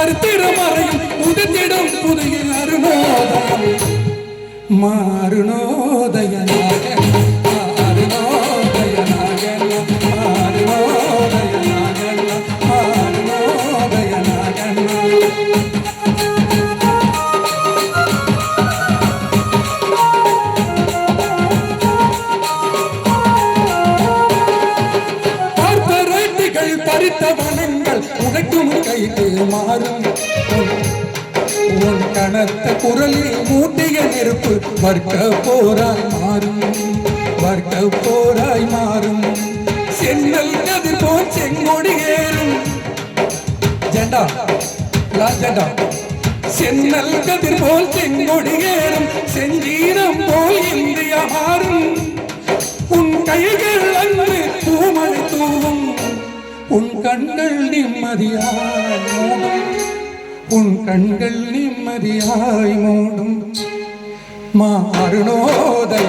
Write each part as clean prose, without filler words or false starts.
கருத்திடமறையும் உதித்திடும் புதிய அருணோதயம் மாருணோதயனாக வனங்கள் உடைக்கும் கைக்கு மாறும் உன் கனத்த குரலில் மூட்டிய நெருப்பு வர்க்க போராய் மாறும் வர்க்க போராய் மாறும் சென்னல் கதிர் போல் செங்கொடி ஏறும் ஜெண்டா ஜெண்டா சென்னல் கதிர் போல் செங்கொடி ஏறும் செஞ்சீரம் போல் இந்தியா மாறும் உன் கைகள் அன்பு பூமழை தூவும் உன் கண்கள் நிம்மதியாய் மூடும் உன் கண்கள் நிம்மதியாய் மூடும் மாருணோதய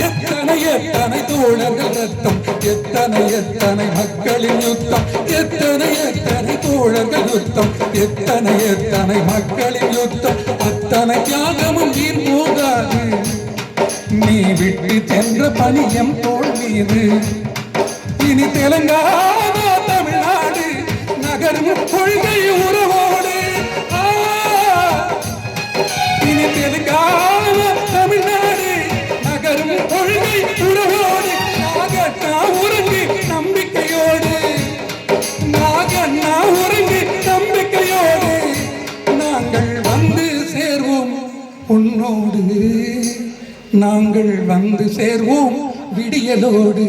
எத்தனை எத்தனை தோழர்கள் ரத்தம் எத்தனை எத்தனை மக்களின் யுத்தம் எத்தனை எத்தனை தோழர்கள் யுத்தம் எத்தனை எத்தனை மக்களின் யுத்தம் அத்தனை தியாகமும் வீண் போகாது நீ விட்டு சென்ற பணியம் தோல் மீது இனி தெலுங்கானா தமிழ்நாடு நகரும் கொள்கை உறவோடு இனி தெலுங்கானா தமிழ்நாடு நகரும் கொள்கை உறவோடு நாகண்ணா உறங்கி நம்பிக்கையோடு நாகண்ணா உறங்கி நம்பிக்கையோடு நாங்கள் வந்து சேர்வோம் உன்னோடு நாங்கள் வந்து சேர்வோம் விடியலோடு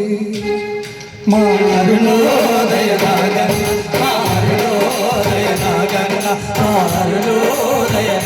மாருணோதயனாக மாருணோதயனாக மாருணோதயனாக